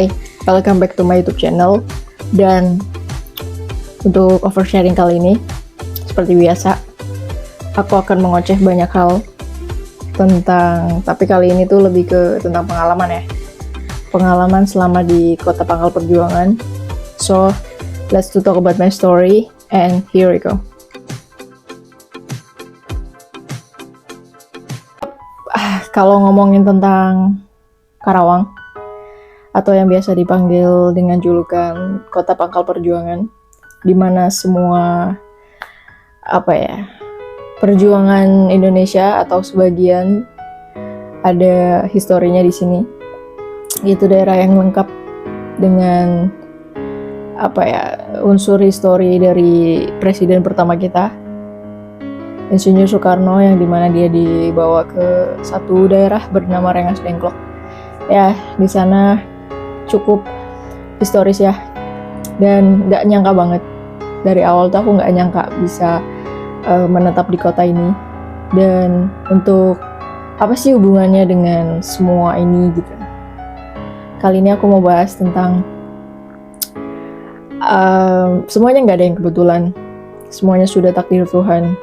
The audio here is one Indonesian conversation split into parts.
Hai, welcome back to my YouTube channel. Dan untuk oversharing kali ini, seperti biasa, aku akan mengoceh banyak hal tapi kali ini tuh lebih ke tentang pengalaman ya. Pengalaman selama di Kota Pangkal Perjuangan. So, let's talk about my story, and here we go. Kalau ngomongin tentang Karawang, atau yang biasa dipanggil dengan julukan Kota Pangkal Perjuangan, di mana semua perjuangan Indonesia atau sebagian ada historinya di sini. Itu daerah yang lengkap dengan unsur histori dari presiden pertama kita, Insinyur Soekarno, yang dimana dia dibawa ke satu daerah bernama Rengas Dengklok. Ya, di sana cukup historis ya, dan nggak nyangka banget dari awal tuh aku nggak nyangka bisa menetap di kota ini. Dan untuk apa sih hubungannya dengan semua ini gitu. Kali ini aku mau bahas tentang semuanya nggak ada yang kebetulan, semuanya sudah takdir Tuhan.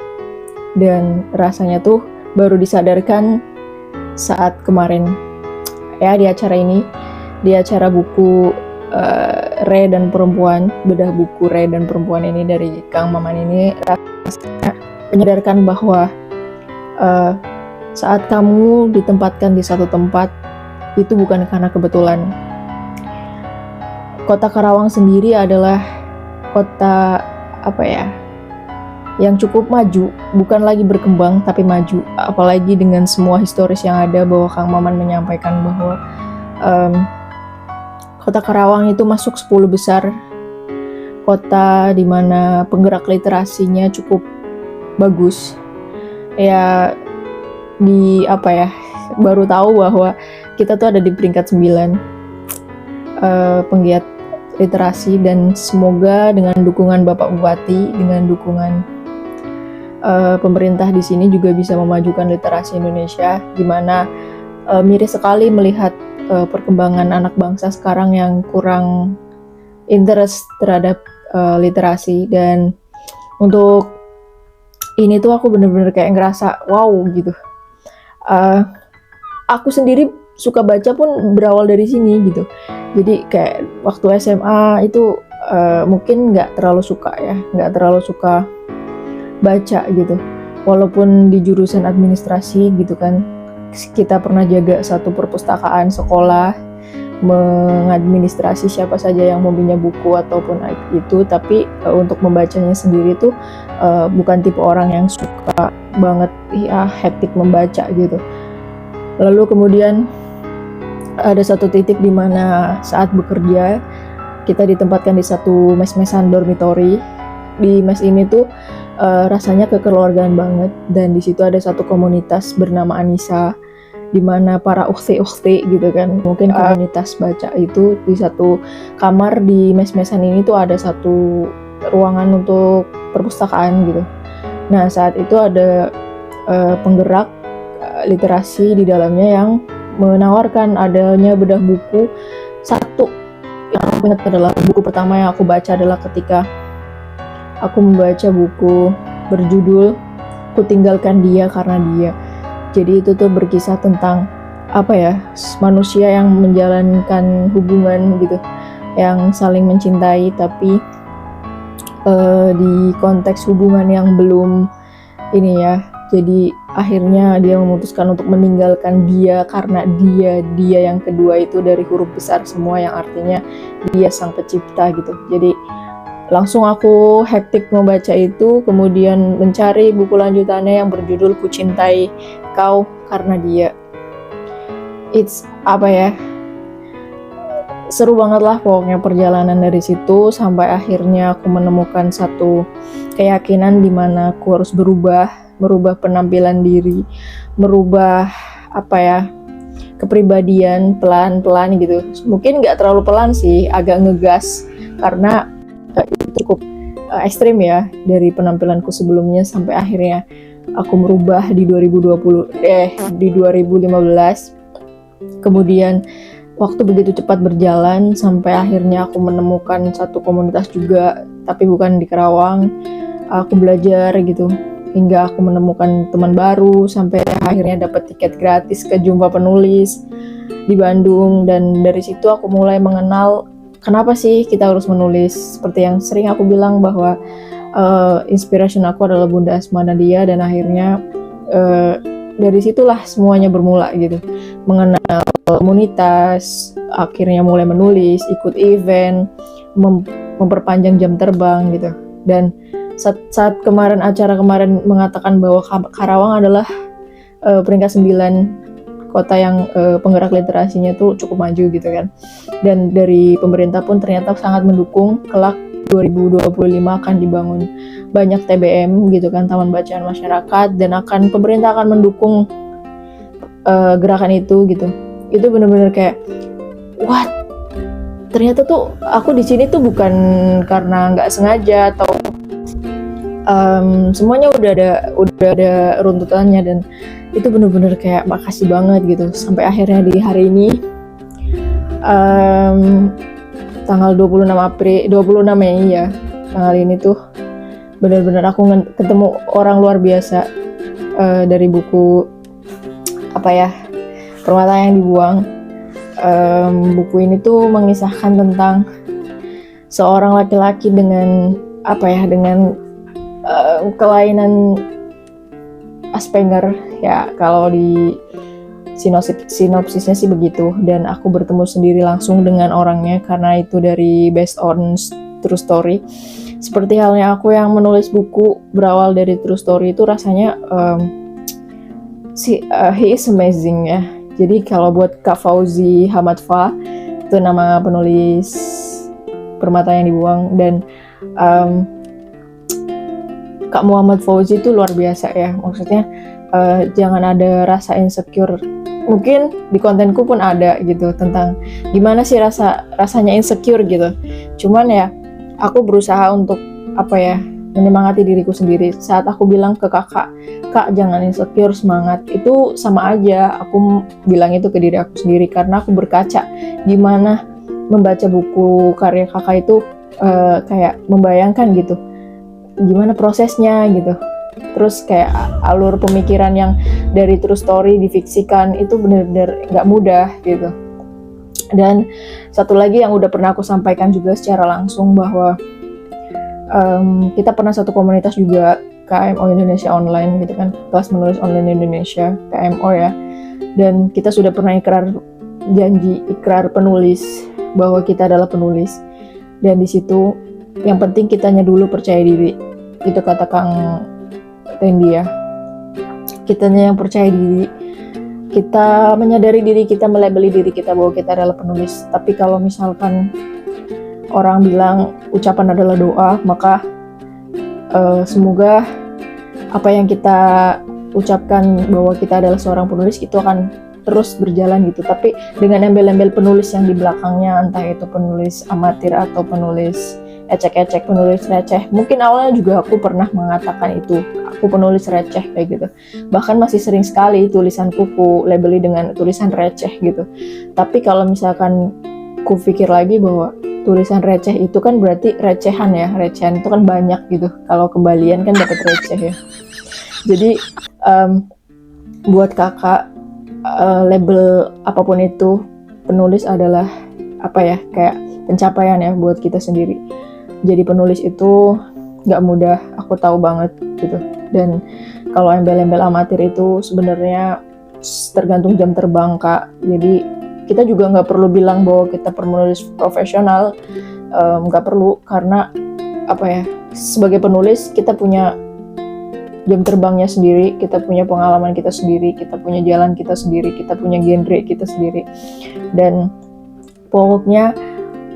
Dan rasanya tuh baru disadarkan saat kemarin ya, di acara ini, di acara buku Re dan Perempuan, bedah buku Re dan Perempuan ini dari Kang Maman ini, rasanya menyadarkan bahwa saat kamu ditempatkan di satu tempat itu bukan karena kebetulan. Kota Karawang sendiri adalah kota yang cukup maju, bukan lagi berkembang tapi maju. Apalagi dengan semua historis yang ada, bahwa Kang Maman menyampaikan bahwa Kota Karawang itu masuk 10 besar kota di mana penggerak literasinya cukup bagus. Ya baru tahu bahwa kita tuh ada di peringkat 9 penggiat literasi, dan semoga dengan dukungan Bapak Bupati, dengan dukungan pemerintah di sini juga bisa memajukan literasi Indonesia, di mana miris sekali melihat perkembangan anak bangsa sekarang yang kurang interest terhadap literasi. Dan untuk ini tuh aku bener-bener kayak ngerasa wow gitu. Aku sendiri suka baca pun berawal dari sini gitu. Jadi kayak waktu SMA itu mungkin nggak terlalu suka baca gitu, walaupun di jurusan administrasi gitu kan, kita pernah jaga satu perpustakaan sekolah, mengadministrasi siapa saja yang mau pinjam buku ataupun itu. Tapi untuk membacanya sendiri tuh bukan tipe orang yang suka banget hektik membaca gitu. Lalu kemudian ada satu titik di mana saat bekerja kita ditempatkan di satu mes-mesan dormitory. Di mes ini tuh rasanya kekeluargaan banget, dan di situ ada satu komunitas bernama Anissa, di mana para ukhti gitu kan, mungkin komunitas baca itu. Di satu kamar di mes-mesan ini tuh ada satu ruangan untuk perpustakaan gitu. Nah, saat itu ada penggerak literasi di dalamnya yang menawarkan adanya bedah buku satu. Yang aku ingat adalah buku pertama yang aku baca adalah ketika aku membaca buku berjudul Ku Tinggalkan Dia Karena Dia. Jadi itu tuh berkisah tentang manusia yang menjalankan hubungan gitu, yang saling mencintai, tapi di konteks hubungan yang belum ini ya. Jadi akhirnya dia memutuskan untuk meninggalkan dia karena dia yang kedua itu dari huruf besar semua, yang artinya dia sang pencipta gitu. Jadi langsung aku hektik membaca itu, kemudian mencari buku lanjutannya yang berjudul Ku Cintai Kau Karena Dia. It's seru banget lah pokoknya perjalanan dari situ, sampai akhirnya aku menemukan satu keyakinan di mana aku harus merubah penampilan diri, merubah kepribadian pelan-pelan gitu. Mungkin nggak terlalu pelan sih, agak ngegas, karena itu cukup ekstrim ya dari penampilanku sebelumnya, sampai akhirnya aku merubah di 2015. Kemudian waktu begitu cepat berjalan sampai akhirnya aku menemukan satu komunitas juga, tapi bukan di Karawang. Aku belajar gitu hingga aku menemukan teman baru sampai akhirnya dapat tiket gratis ke Jumpa Penulis di Bandung. Dan dari situ aku mulai mengenal kenapa sih kita harus menulis. Seperti yang sering aku bilang bahwa inspiration aku adalah Bunda Asma Nadia, dan akhirnya dari situlah semuanya bermula gitu. Mengenal komunitas, akhirnya mulai menulis, ikut event, memperpanjang jam terbang gitu. Dan saat kemarin acara kemarin mengatakan bahwa Karawang adalah peringkat 9 kota yang penggerak literasinya tuh cukup maju gitu kan. Dan dari pemerintah pun ternyata sangat mendukung kelak 2025 akan dibangun banyak TBM gitu kan, Taman Bacaan Masyarakat, dan pemerintah akan mendukung gerakan itu gitu. Itu benar-benar kayak what? Ternyata tuh aku di sini tuh bukan karena nggak sengaja atau semuanya udah ada runtutannya, dan itu bener-bener kayak makasih banget gitu. Sampai akhirnya di hari ini tanggal 26 Mei ya, tanggal ini tuh bener-bener aku ketemu orang luar biasa dari buku Permata yang Dibuang. Buku ini tuh mengisahkan tentang seorang laki-laki dengan kelainan Asperger ya, kalau di sinopsisnya sih begitu. Dan aku bertemu sendiri langsung dengan orangnya karena itu dari based on true story. Seperti halnya aku yang menulis buku berawal dari true story, itu rasanya he is amazing ya. Jadi kalau buat Kak Fauzi Hamadfa, itu nama penulis Permata yang Dibuang, dan Kak Muhammad Fauzi itu luar biasa ya. Maksudnya jangan ada rasa insecure. Mungkin di kontenku pun ada gitu tentang gimana sih rasanya insecure gitu. Cuman ya aku berusaha untuk menyemangati diriku sendiri. Saat aku bilang ke Kak jangan insecure, semangat, itu sama aja aku bilang itu ke diri aku sendiri, karena aku berkaca gimana membaca buku karya Kakak itu kayak membayangkan gitu gimana prosesnya gitu. Terus kayak alur pemikiran yang dari true story difiksikan itu benar-benar nggak mudah gitu. Dan satu lagi yang udah pernah aku sampaikan juga secara langsung bahwa kita pernah satu komunitas juga, KMO Indonesia Online gitu kan, kelas menulis online Indonesia, KMO ya. Dan kita sudah pernah ikrar penulis bahwa kita adalah penulis. Dan di situ yang penting kitanya dulu percaya diri. Itu kata Kang Tendi ya. Kitanya yang percaya diri, kita menyadari diri kita, melabeli diri kita bahwa kita adalah penulis. Tapi kalau misalkan orang bilang ucapan adalah doa, maka semoga apa yang kita ucapkan bahwa kita adalah seorang penulis itu akan terus berjalan gitu. Tapi dengan embel-embel penulis yang di belakangnya, entah itu penulis amatir atau penulis ecek-ecek, penulis receh. Mungkin awalnya juga aku pernah mengatakan itu, aku penulis receh kayak gitu. Bahkan masih sering sekali tulisanku ku labeli dengan tulisan receh gitu. Tapi kalau misalkan ku pikir lagi bahwa tulisan receh itu kan berarti recehan ya, recehan itu kan banyak gitu. Kalau kembalian kan dapat receh ya. Jadi buat Kakak, label apapun itu, penulis adalah kayak pencapaian ya buat kita sendiri. Jadi penulis itu nggak mudah, aku tahu banget gitu. Dan kalau embel-embel amatir itu sebenarnya tergantung jam terbang Kak. Jadi kita juga nggak perlu bilang bahwa kita penulis profesional, nggak perlu, karena sebagai penulis kita punya jam terbangnya sendiri, kita punya pengalaman kita sendiri, kita punya jalan kita sendiri, kita punya genre kita sendiri. Dan pokoknya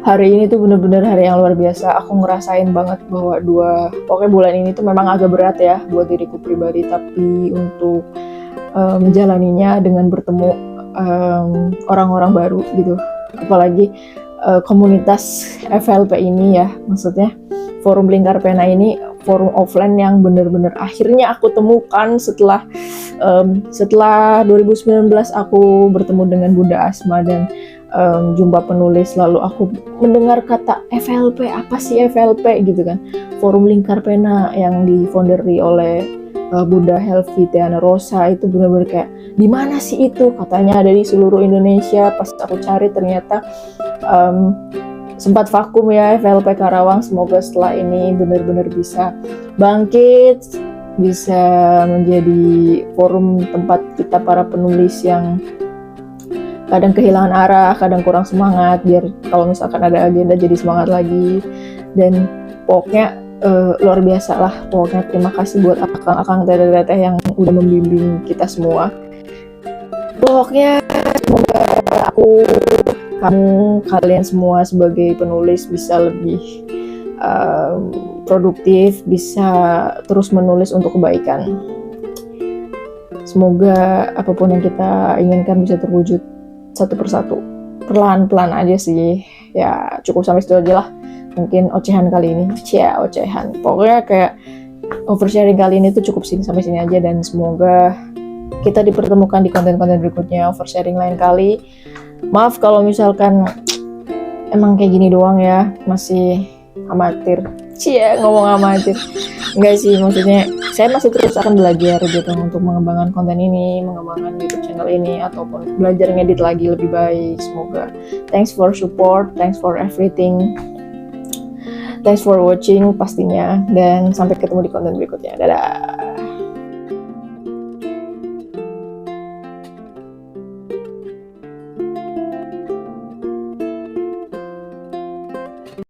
hari ini tuh bener-bener hari yang luar biasa. Aku ngerasain banget bahwa pokoknya bulan ini tuh memang agak berat ya buat diriku pribadi, tapi untuk menjalaninya dengan bertemu orang-orang baru gitu. Apalagi komunitas FLP ini ya, maksudnya Forum Lingkar Pena ini forum offline yang bener-bener akhirnya aku temukan setelah 2019 aku bertemu dengan Bunda Asma. Dan jumpa penulis, lalu aku mendengar kata FLP, apa sih FLP gitu kan, Forum Lingkar Pena yang difounder oleh Bunda Helvitiana Rosa. Itu benar-benar kayak, di mana sih itu, katanya ada di seluruh Indonesia. Pas aku cari ternyata sempat vakum ya FLP Karawang. Semoga setelah ini benar-benar bisa bangkit, bisa menjadi forum tempat kita para penulis yang kadang kehilangan arah, kadang kurang semangat, biar kalau misalkan ada agenda jadi semangat lagi. Dan pokoknya luar biasa lah, pokoknya terima kasih buat akang-akang teteh-teteh yang udah membimbing kita semua. Pokoknya semoga kalian semua sebagai penulis bisa lebih produktif, bisa terus menulis untuk kebaikan. Semoga apapun yang kita inginkan bisa terwujud satu persatu, pelan-pelan aja sih ya. Cukup sampai situ aja lah mungkin ocehan kali ini. Ocehan, pokoknya kayak oversharing kali ini tuh cukup sampai sini aja, dan semoga kita dipertemukan di konten-konten berikutnya, oversharing lain kali. Maaf kalau misalkan emang kayak gini doang ya, masih amatir. Ngomong amatir. Enggak sih, maksudnya saya masih terus akan belajar gitu untuk mengembangkan konten ini, mengembangkan YouTube channel ini, ataupun belajar ngedit lagi lebih baik. Semoga. Thanks for support, thanks for everything, thanks for watching pastinya, dan sampai ketemu di konten berikutnya. Dadah.